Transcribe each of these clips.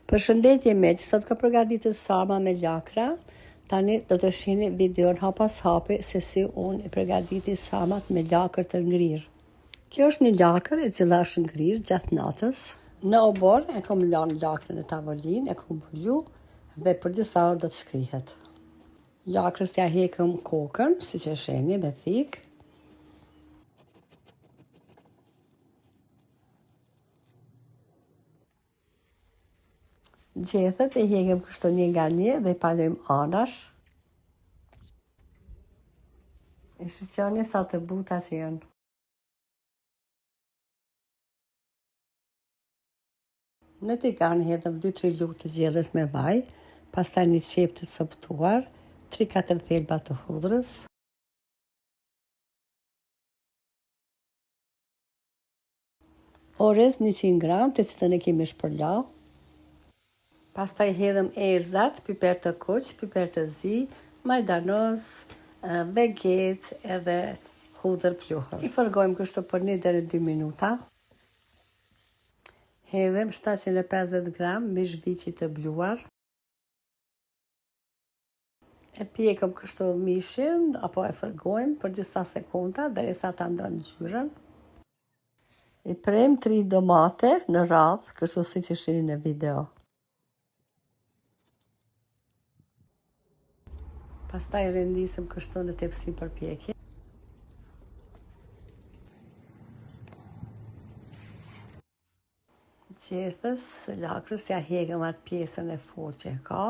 Përshëndetje me që sot ka përgatitur sarma me lakra. Tani do të shihni videon hap pas hapi se si unë i përgatiti sarmat me lakër të ngrirë. Kjo është një lakër e cila është ngrirë gjatë natës. Në obor e kom lanë lakrën në tavolinë, e kom mbulu dhe për disa orë do të shkrihet. Lakrës ja hekëm kokën, si që sheni, me thikë. Gjethet e hekëm kështu një nga një dhe i palojmë anash. E shiqoni sa të buta që janë. Në tigan hedhëm 2-3 lugë të gjellës me vaj, pastaj një qep të coptuar, 3-4 thelba të hudrës. Orez 100 gram të cilën e kemi shpërlau. Pastaj hedhëm erëzat, piper të kuq, piper të zi, majdanoz, veget edhe hudër pluhur. I fërgojmë kështu për 1 deri 2 minuta. Hedhëm 750 gram mish viçi të bluar. E pjekëm kështu mishin, apo e fërgojmë për disa sekonda derisa ta ndron ngjyrën. I prem 3 domate në radhë, kështu si që shihni në video. Pastaj rendisëm kështu në tepsi për pjekje. Gjethës lakrës ja hekëm atë pjesën e fortë që ka.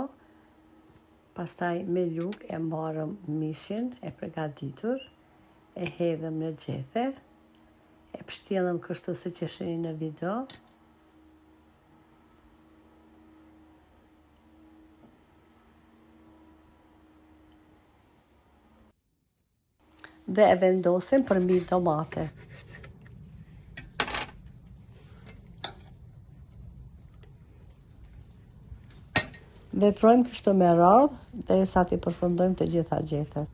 Pastaj me lugë e marrëm mishin e përgatitur, e hedhëm në gjethe, e pështjellëm kështu si që shihni në video. Dhe e vendosim përmbi domate. Veprojmë kështu me radhë derisa t'i përfundojmë të gjitha gjethet.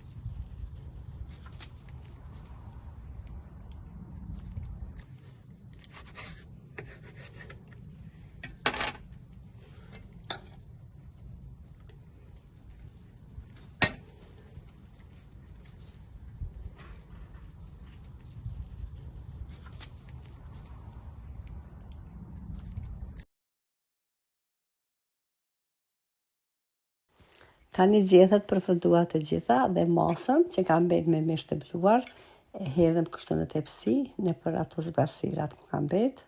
Tani gjethet përfunduar të gjitha dhe masën që ka mbet me mish të bluar e hedhëm kështu në tepsi nëpër ato zbasirat ku ka mbet.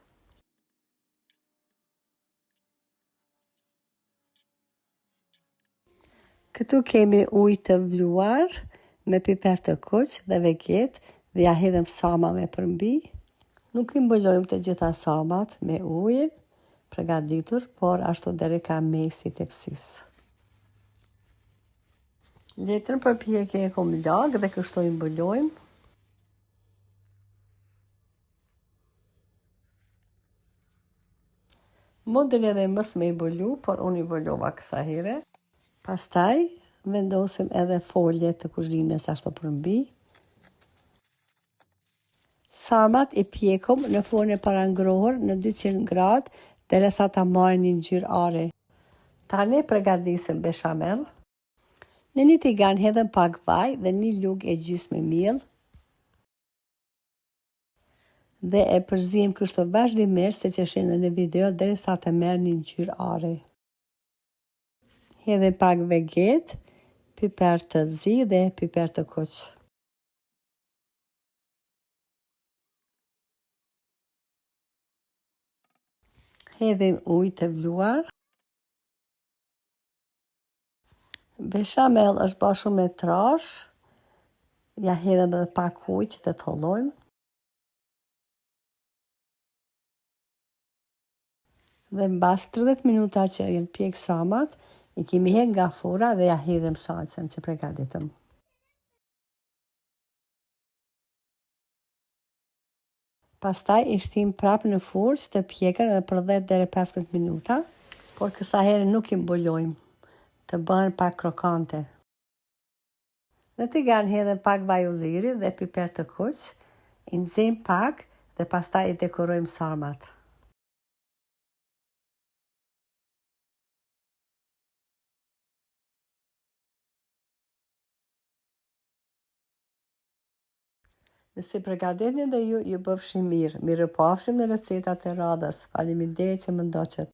Këtu kemi ujë të bluar me piper të kuq dhe veget dhe ja hedhëm sarmave përmbi. Nuk i mbulojmë të gjitha sarmat me ujin përgatitur, por ashtu deri ka mesi i tepsisë. Letrën për pjekje e kom lagë dhe kështu i mbulojmë. Mundin edhe mos me i mbulu, por unë i mbulova kësa here. Pastaj vendosim edhe folje të kuzhinës ashtu përmbi. Sarmat i pjekom në fornë e parangrohur në 200 gradë derisa ta marrin një ngjyrë are. Tani përgatisim beshamell. Në një tigan hedhëm pak vaj dhe 1 lugë e gjysmë miell. Dhe e përzijmë kështu vazhdimisht, siç e shihni në video, derisa të merr një ngjyrë are. Hedhëm pak veget, piper të zi dhe piper të kuq. Hedhim ujë të bluar. Beshamell është bashkë me trash. Ja hedhëm edhe pak ujë që të thollojmë. Dhe mbas 30 minuta që janë pjek sarmat, i kemi heq nga fura dhe ja hedhëm salcën që përgatitëm. Pastaj i shtim prapë në furrë që të pjekën edhe për 10 deri 15 minuta, por kësa herë nuk i mbulojmë, të bëhen pak krokante. Në tigan hedhëm pak vaj ulliri dhe piper të kuq, i nxejmë pak dhe pastaj i dekorojmë sarmat. Nëse përgatitni dhe ju bëfshi mirë. Mirë pafshim në recetat e radhës. Faleminderit që më ndoqët.